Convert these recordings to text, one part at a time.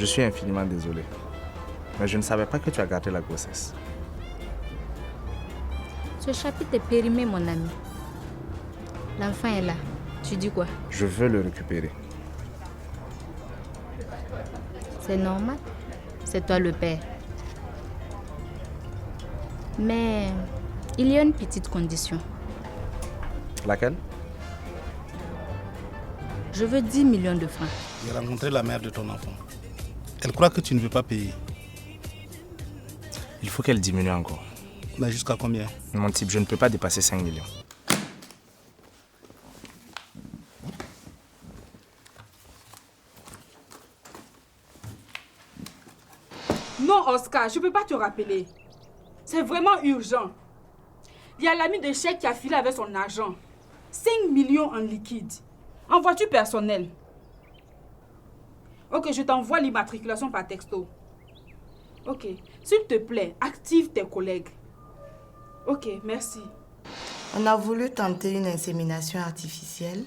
Je suis infiniment désolé. Mais je ne savais pas que tu as gâté la grossesse. Ce chapitre est périmé, mon ami. L'enfant est là. Tu dis quoi? Je veux le récupérer. C'est normal. C'est toi le père. Mais il y a une petite condition. Laquelle? Je veux 10 millions de francs. J'ai rencontré la mère de ton enfant. Elle croit que tu ne veux pas payer. Il faut qu'elle diminue encore. Mais jusqu'à combien? Mon type, je ne peux pas dépasser 5 millions. Non, Oscar, je ne peux pas te rappeler. C'est vraiment urgent. Il y a l'ami de chèque qui a filé avec son argent. 5 millions en liquide. En voiture personnelle. Ok, je t'envoie l'immatriculation par texto. Ok, s'il te plaît, active tes collègues. Ok, merci. On a voulu tenter une insémination artificielle,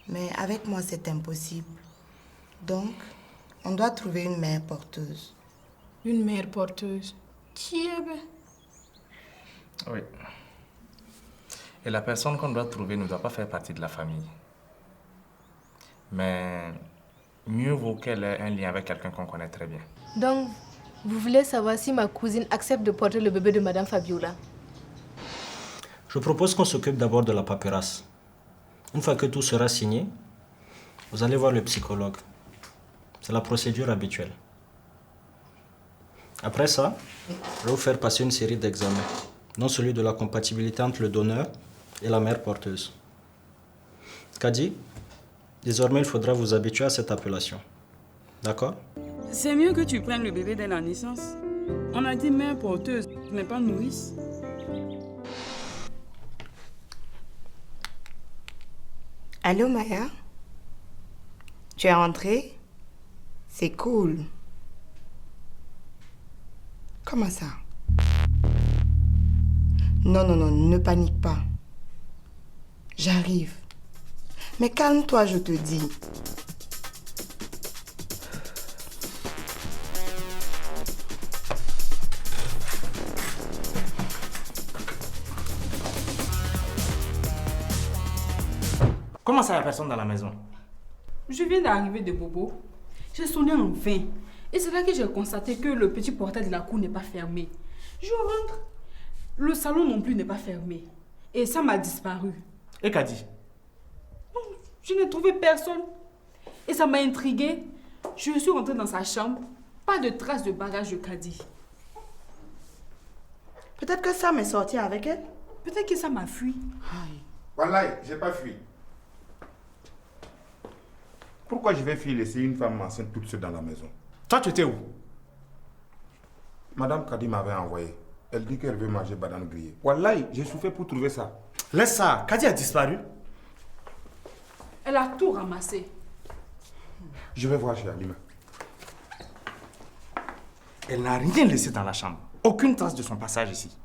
mais avec moi c'est impossible. Donc, on doit trouver une mère porteuse. Une mère porteuse. Tièbe. Oui. Et la personne qu'on doit trouver ne doit pas faire partie de la famille. Mais mieux vaut qu'elle ait un lien avec quelqu'un qu'on connaît très bien. Donc, vous voulez savoir si ma cousine accepte de porter le bébé de Madame Fabiola? Je propose qu'on s'occupe d'abord de la paperasse. Une fois que tout sera signé, vous allez voir le psychologue. C'est la procédure habituelle. Après ça, je vais vous faire passer une série d'examens, dont celui de la compatibilité entre le donneur et la mère porteuse. Kadi, désormais il faudra vous habituer à cette appellation. D'accord? C'est mieux que tu prennes le bébé dès la naissance. On a dit mère porteuse, mais pas nourrice. Allô Maya? Tu es rentrée? C'est cool. Comment ça? Non, ne panique pas. J'arrive. Mais calme-toi, je te dis. Comment ça, il n'y a personne dans la maison? Je viens d'arriver de Bobo. J'ai sonné en vain. Et c'est là que j'ai constaté que le petit portail de la cour n'est pas fermé. Je rentre. Le salon non plus n'est pas fermé. Et ça m'a disparu. Et Kadi? Je n'ai trouvé personne. Et ça m'a intriguée. Je suis rentrée dans sa chambre. Pas de traces de bagages de Kadi. Peut-être que Sam est sorti avec elle. Peut-être que ça m'a fui. Wallahi, j'ai pas fui. Pourquoi je vais fuir laisser une femme enceinte toute seule dans la maison? Toi, tu étais où? Madame Kadi m'avait envoyé. Elle dit qu'elle veut manger banane grillée. Wallahi, j'ai souffert pour trouver ça. Laisse ça. Kadi a disparu. Elle a tout ramassé. Je vais voir chez Alima. Elle n'a rien laissé dans la chambre. Aucune trace de son passage ici.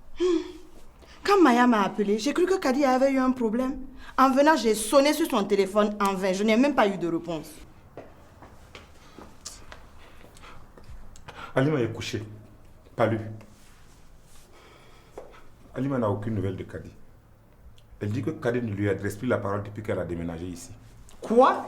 Quand Maya m'a appelé, j'ai cru que Kadi avait eu un problème. En venant, j'ai sonné sur son téléphone en vain. Je n'ai même pas eu de réponse. Alima est couchée. Pas lui. Alima n'a aucune nouvelle de Kadi. Elle dit que Kadi ne lui adresse plus la parole depuis qu'elle a déménagé ici. Quoi?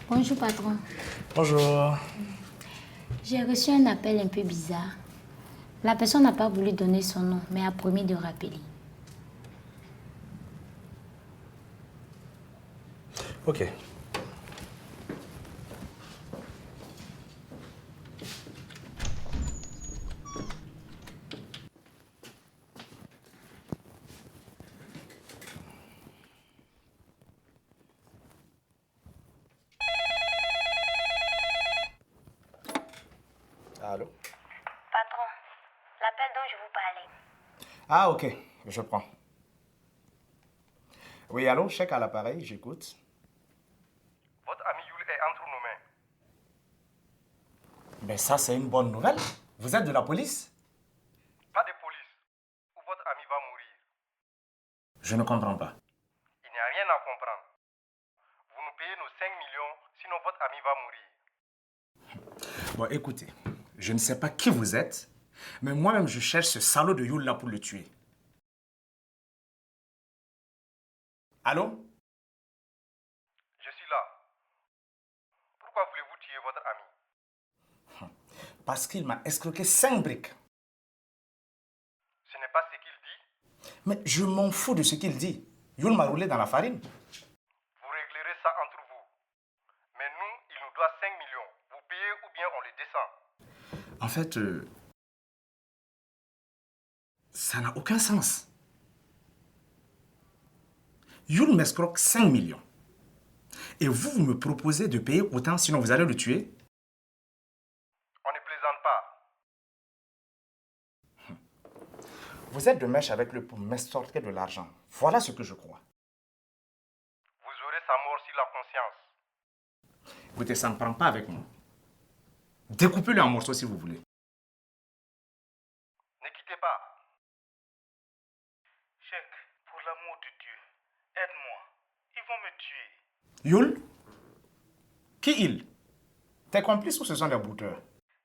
Bonjour, patron. Bonjour. J'ai reçu un appel un peu bizarre. La personne n'a pas voulu donner son nom, mais a promis de rappeler. Ok. Allô? Patron, l'appel dont je vous parlais. Ah, ok. Je prends. Oui, allô? Chèque à l'appareil, j'écoute. Votre ami Yul est entre nos mains. Mais ça, c'est une bonne nouvelle. Vous êtes de la police? Pas de police, ou votre ami va mourir. Je ne comprends pas. Il n'y a rien à comprendre. Vous nous payez nos 5 millions, sinon votre ami va mourir. Bon, écoutez, je ne sais pas qui vous êtes, mais moi-même, je cherche ce salaud de Yul là pour le tuer. Allô? Je suis là. Pourquoi voulez-vous tuer votre ami? Parce qu'il m'a escroqué 5 briques. Ce n'est pas ce qu'il dit. Mais je m'en fous de ce qu'il dit. Yul m'a roulé dans la farine. Vous réglerez ça entre vous. Mais nous, il nous doit 5 millions. Vous payez ou bien on les descend. En fait, ça n'a aucun sens. Yul m'escroque 5 millions. Et vous, vous me proposez de payer autant, sinon vous allez le tuer? On ne plaisante pas. Vous êtes de mèche avec lui pour m'estorquer de l'argent. Voilà ce que je crois. Vous aurez sa mort sur la conscience. Écoutez, ça ne prend pas avec moi. Découpez-le en morceaux si vous voulez. Ne quittez pas. Cheikh, pour l'amour de Dieu, aide-moi. Ils vont me tuer. Yul? Qui il? Tes complices ou ce sont des brouteurs?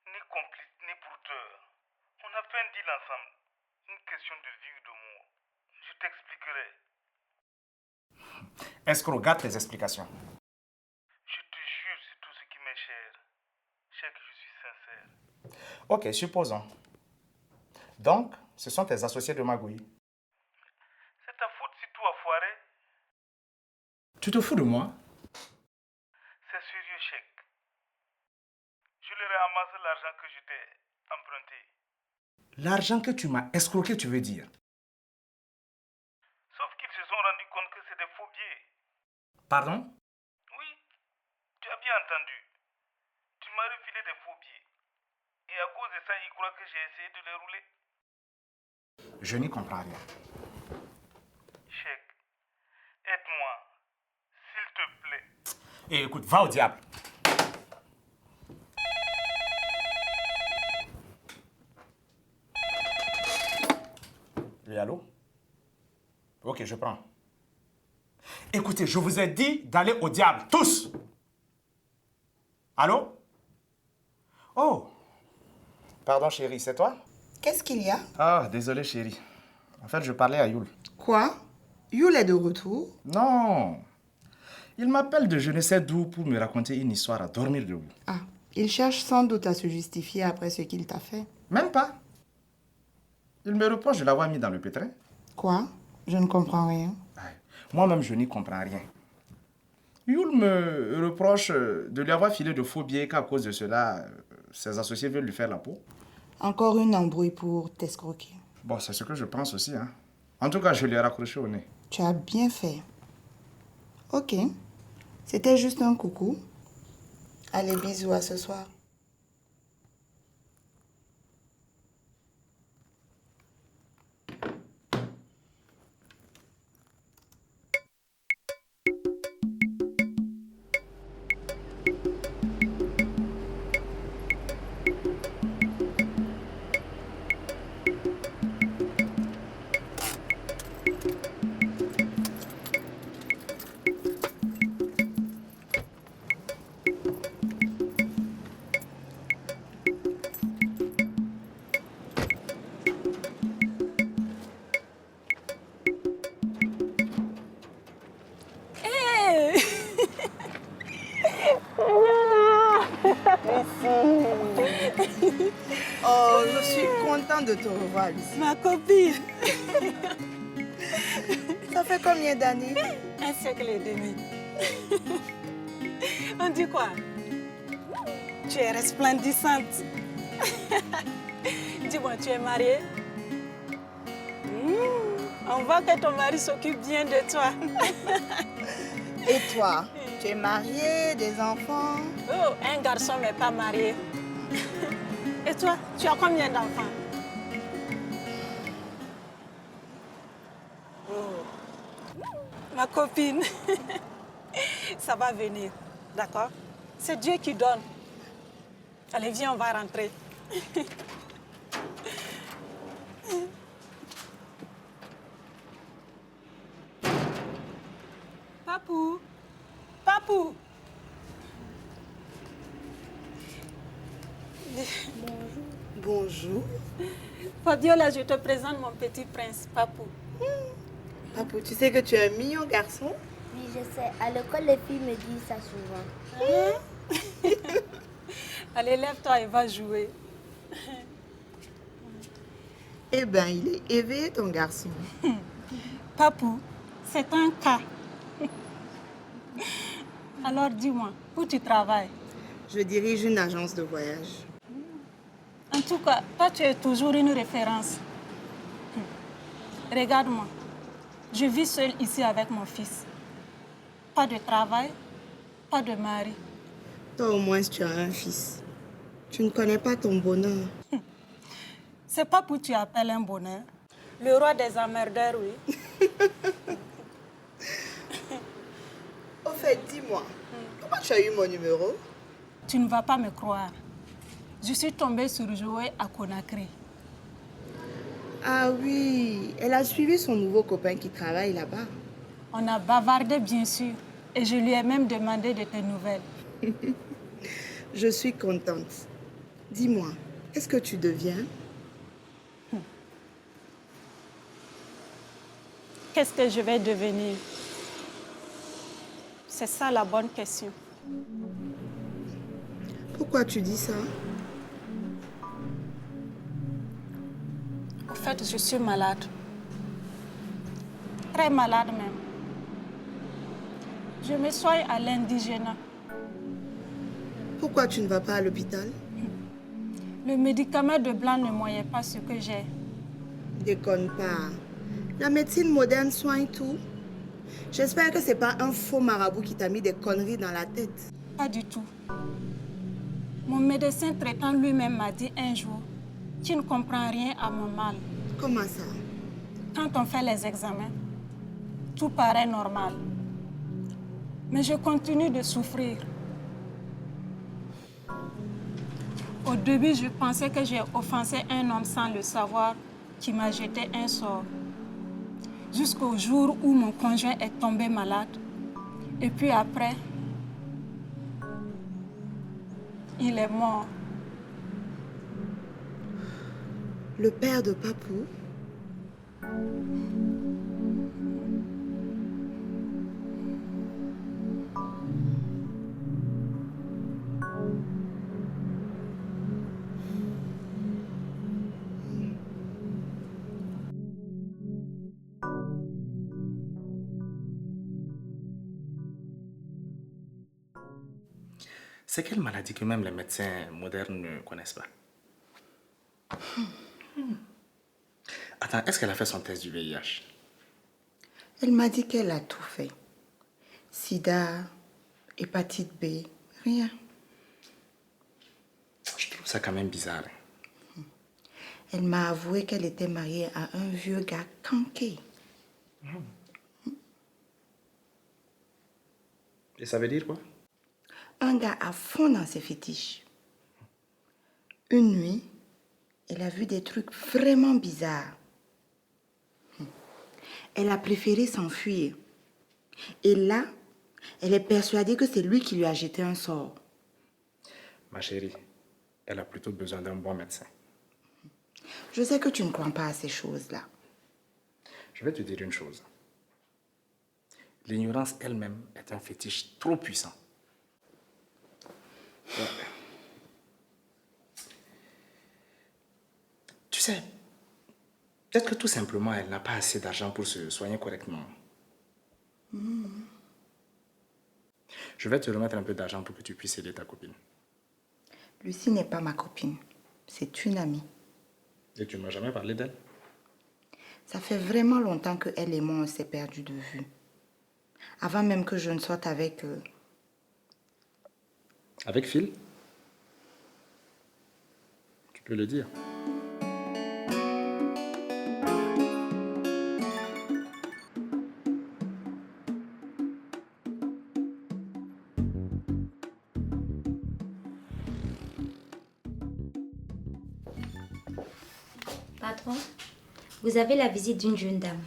Ni complice, ni brouteur. On a fait un deal ensemble. Une question de vie ou de mort. Je t'expliquerai. Escroc, garde tes explications. Je te jure, c'est tout ce qui m'est cher. Cheikh, je suis sincère. Ok, supposons. Donc, ce sont tes associés de magouille. C'est ta faute si tout a foiré. Tu te fous de moi? C'est sérieux, Cheikh. Je leur ai amassé l'argent que je t'ai emprunté. L'argent que tu m'as escroqué, tu veux dire? Sauf qu'ils se sont rendus compte que c'est des faux billets. Pardon? Oui, tu as bien entendu. Tu m'as refilé des faux billets. Et à cause de ça, ils croient que j'ai essayé de les rouler. Je n'y comprends rien. Cheikh, aide-moi. S'il te plaît. Et écoute, va au diable. Oui, allô? Ok, je prends. Écoutez, je vous ai dit d'aller au diable, tous! Allô? Oh! Pardon, chérie, c'est toi? Qu'est-ce qu'il y a? Ah, désolé, chérie. En fait, je parlais à Yul. Quoi? Yul est de retour? Non! Il m'appelle de je ne sais d'où pour me raconter une histoire à dormir debout. Ah, il cherche sans doute à se justifier après ce qu'il t'a fait. Même pas. Il me reproche de l'avoir mis dans le pétrin. Quoi? Je ne comprends rien. Moi-même, je n'y comprends rien. Yul me reproche de lui avoir filé de faux billets qu'à cause de cela, ses associés veulent lui faire la peau. Encore une embrouille pour t'escroquer. Bon, c'est ce que je pense aussi. Hein. En tout cas, je l'ai raccroché au nez. Tu as bien fait. Ok. C'était juste un coucou. Allez, bisous, à ce soir. Oh, je suis contente de te revoir, Lucie. Ma copine. Ça fait combien d'années? 1 siècle et demi. On dit quoi? Tu es resplendissante. Dis-moi, tu es mariée? On voit que ton mari s'occupe bien de toi. Et toi? Tu es mariée, des enfants? Oh, un garçon mais pas marié. Et toi, tu as combien d'enfants? Oh. Ma copine, ça va venir, d'accord? C'est Dieu qui donne. Allez, viens, on va rentrer. Papou, Papou. Bonjour. Fabiola, je te présente mon petit prince, Papou. Papou, tu sais que tu es un mignon garçon? Oui, je sais. À l'école, les filles me disent ça souvent. Allez, lève-toi et va jouer. Eh bien, il est éveillé, ton garçon. Papou, c'est un cas. Alors dis-moi, où tu travailles? Je dirige une agence de voyage. En tout cas, toi, tu es toujours une référence. Regarde-moi. Je vis seule ici avec mon fils. Pas de travail, pas de mari. Toi, au moins, tu as un fils. Tu ne connais pas ton bonheur. C'est pas pour tu appelles un bonheur. Le roi des emmerdeurs, oui. Au fait, dis-moi, comment tu as eu mon numéro? Tu ne vas pas me croire. Je suis tombée sur Joé à Conakry. Ah oui, elle a suivi son nouveau copain qui travaille là-bas. On a bavardé, bien sûr. Et je lui ai même demandé de tes nouvelles. Je suis contente. Dis-moi, qu'est-ce que tu deviens? Qu'est-ce que je vais devenir? C'est ça la bonne question. Pourquoi tu dis ça? Au fait, je suis malade. Très malade même. Je me soigne à l'indigénat. Pourquoi tu ne vas pas à l'hôpital? Le médicament de blanc ne moyait pas ce que j'ai. Déconne pas. La médecine moderne soigne tout. J'espère que c'est pas un faux marabout qui t'a mis des conneries dans la tête. Pas du tout. Mon médecin traitant lui-même m'a dit un jour, tu ne comprends rien à mon mal. Comment ça? Quand on fait les examens, tout paraît normal. Mais je continue de souffrir. Au début, je pensais que j'ai offensé un homme sans le savoir qui m'a jeté un sort. Jusqu'au jour où mon conjoint est tombé malade. Et puis après, il est mort. Le père de Papou? C'est quelle maladie que même les médecins modernes ne connaissent pas? Attends, est-ce qu'elle a fait son test du VIH? Elle m'a dit qu'elle a tout fait. Sida, hépatite B, rien. Je trouve ça quand même bizarre. Elle m'a avoué qu'elle était mariée à un vieux gars canqué. Et ça veut dire quoi? Un gars à fond dans ses fétiches. Une nuit, elle a vu des trucs vraiment bizarres. Elle a préféré s'enfuir. Et là, elle est persuadée que c'est lui qui lui a jeté un sort. Ma chérie, elle a plutôt besoin d'un bon médecin. Je sais que tu ne crois pas à ces choses-là. Je vais te dire une chose. L'ignorance elle-même est un fétiche trop puissant. Tu sais, peut-être que tout simplement, elle n'a pas assez d'argent pour se soigner correctement. Je vais te remettre un peu d'argent pour que tu puisses aider ta copine. Lucie n'est pas ma copine. C'est une amie. Et tu ne m'as jamais parlé d'elle? Ça fait vraiment longtemps que elle et moi, on s'est perdus de vue. Avant même que je ne sorte avec... Avec Phil? Tu peux le dire. Patron, vous avez la visite d'une jeune dame,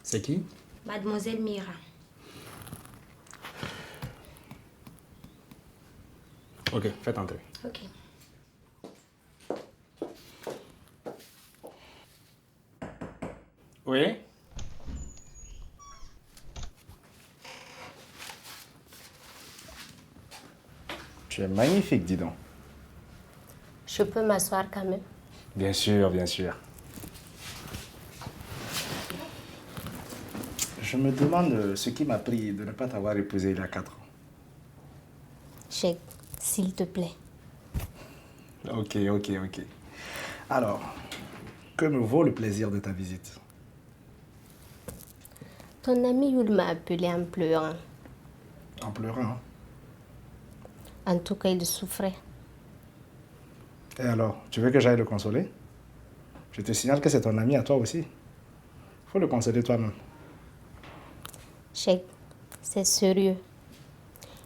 C'est qui? Mademoiselle Mira. Ok, faites entrer. Ok. Oui? Tu es magnifique, dis donc. Je peux m'asseoir quand même? Bien sûr, bien sûr. Je me demande ce qui m'a pris de ne pas t'avoir épousé il y a 4 ans. Cheikh, s'il te plaît. Ok. Alors, que me vaut le plaisir de ta visite? Ton ami Yul m'a appelé en pleurant. En pleurant, hein? En tout cas, il souffrait. Et alors, tu veux que j'aille le consoler? Je te signale que c'est ton ami à toi aussi. Faut le consoler toi-même. Cheikh, c'est sérieux.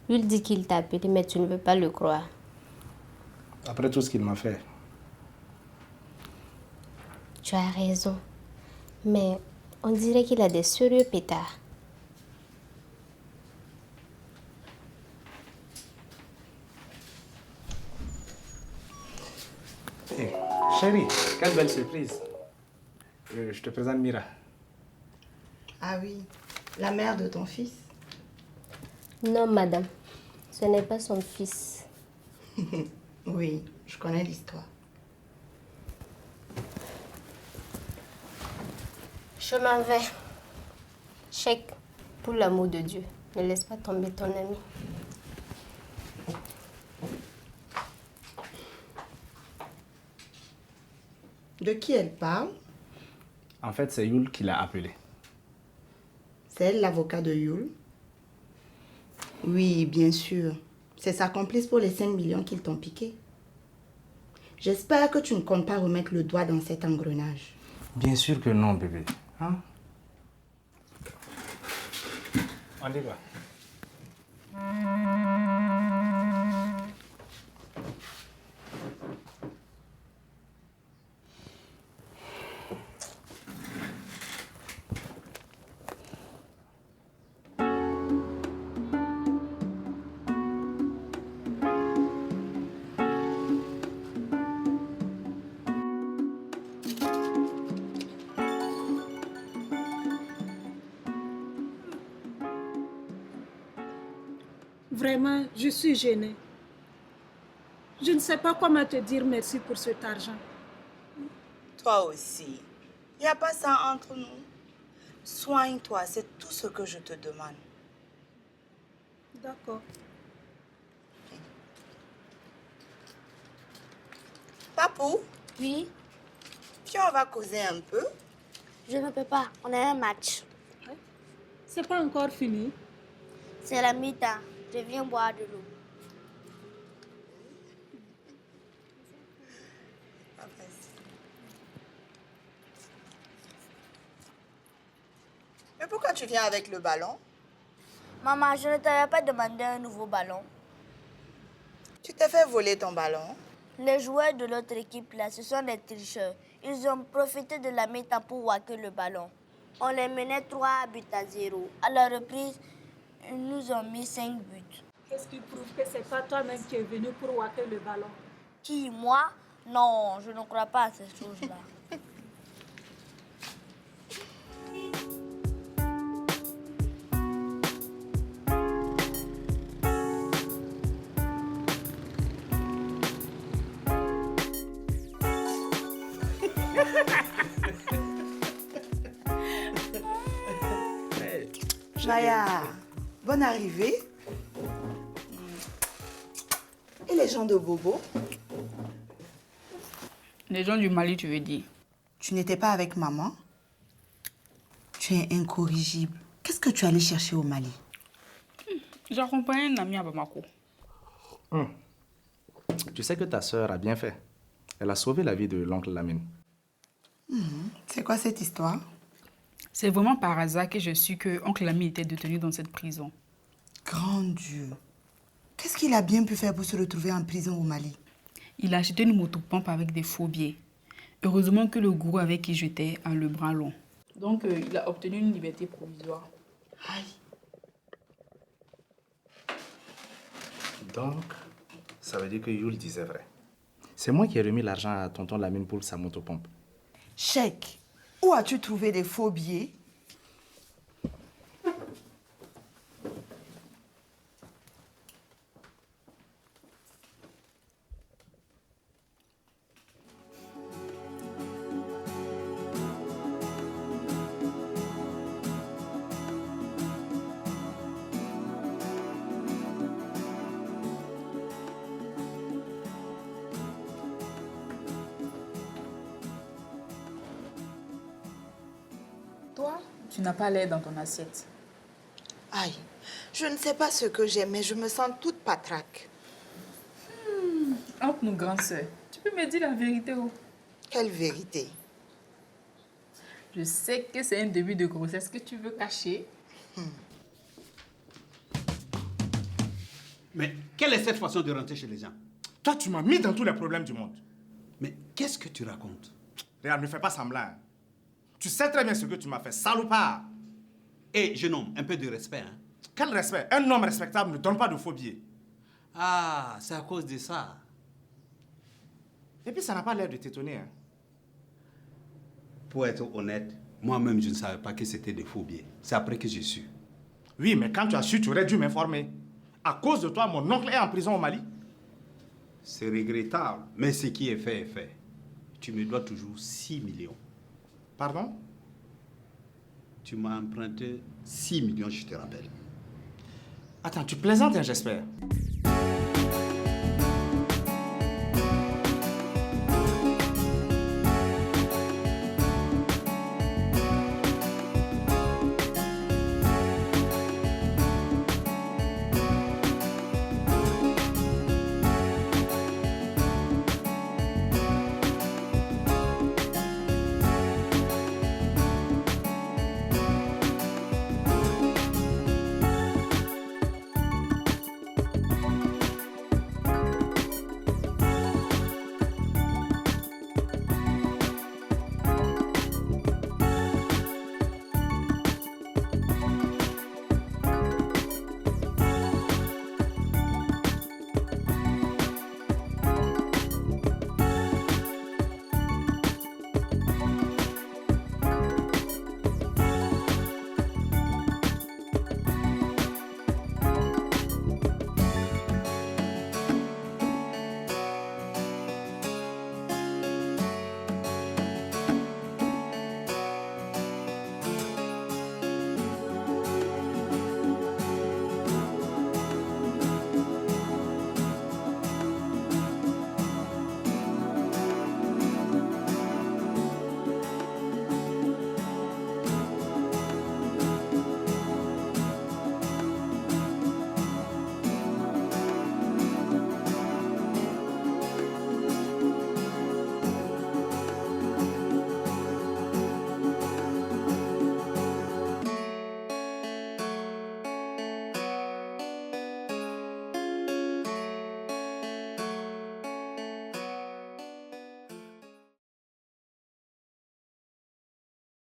Yul dit qu'il t'a appelé, mais tu ne veux pas le croire. Après tout ce qu'il m'a fait. Tu as raison. Mais on dirait qu'il a des sérieux pétards. Hey, chérie, quelle belle surprise. Je te présente Mira. Ah oui, la mère de ton fils. Non, madame. Ce n'est pas son fils. Oui, je connais l'histoire. Je m'en vais. Cheikh, pour l'amour de Dieu, ne laisse pas tomber ton ami. De qui elle parle? En fait, c'est Yul qui l'a appelé. C'est elle l'avocat de Yul? Oui, bien sûr. C'est sa complice pour les 5 millions qu'ils t'ont piqués. J'espère que tu ne comptes pas remettre le doigt dans cet engrenage. Bien sûr que non, bébé. Hein? On y va. Vraiment, je suis gênée. Je ne sais pas comment te dire merci pour cet argent. Toi aussi. Il n'y a pas ça entre nous. Soigne-toi, c'est tout ce que je te demande. D'accord. Papou? Oui? Viens, on va causer un peu. Je ne peux pas, on a un match. C'est pas encore fini. C'est la mi-temps, je viens boire de l'eau. Mais pourquoi tu viens avec le ballon? Maman, je ne t'avais pas demandé un nouveau ballon. Tu t'es fait voler ton ballon? Les joueurs de l'autre équipe là, ce sont des tricheurs. Ils ont profité de la mi-temps pour wacker le ballon. On les menait 3-0. À la reprise, ils nous ont mis 5 buts. Qu'est-ce qui prouve que c'est pas toi-même qui es venu pour wacker le ballon? Qui, moi? Non, je ne crois pas à ces choses-là. Maya, bonne arrivée. Et les gens de Bobo? Les gens du Mali, tu veux dire? Tu n'étais pas avec maman? Tu es incorrigible. Qu'est-ce que tu allais chercher au Mali? J'ai accompagné un ami à Bamako. Tu sais que ta sœur a bien fait. Elle a sauvé la vie de l'oncle Lamine. C'est quoi cette histoire? C'est vraiment par hasard que j'ai su que oncle Lamine était détenu dans cette prison. Grand Dieu. Qu'est-ce qu'il a bien pu faire pour se retrouver en prison au Mali? Il a acheté une motopompe avec des faux billets. Heureusement que le gourou avec qui j'étais a le bras long. Donc, il a obtenu une liberté provisoire. Aïe. Donc, ça veut dire que Yul disait vrai. C'est moi qui ai remis l'argent à tonton Lamine pour sa motopompe. Cheikh, où as-tu trouvé des faux billets? Toi, tu n'as pas l'air dans ton assiette. Aïe, je ne sais pas ce que j'ai, mais je me sens toute patraque. Entre nous, grande sœur, tu peux me dire la vérité, oh? Quelle vérité? Je sais que c'est un début de grossesse que tu veux cacher. Mais quelle est cette façon de rentrer chez les gens? Toi, tu m'as mis dans tous les problèmes du monde. Mais qu'est-ce que tu racontes? Regarde, ne fais pas semblant. Tu sais très bien ce que tu m'as fait, salopard. Hé, jeune homme, un peu de respect, hein? Quel respect? Un homme respectable ne donne pas de faux billets. Ah, c'est à cause de ça. Et puis, ça n'a pas l'air de t'étonner, hein? Pour être honnête, moi-même, je ne savais pas que c'était des faux billets. C'est après que j'ai su. Oui, mais quand tu as su, tu aurais dû m'informer. À cause de toi, mon oncle est en prison au Mali. C'est regrettable, mais ce qui est fait est fait. Tu me dois toujours 6 millions. Pardon? Tu m'as emprunté 6 millions, je te rappelle. Attends, tu plaisantes, hein, j'espère?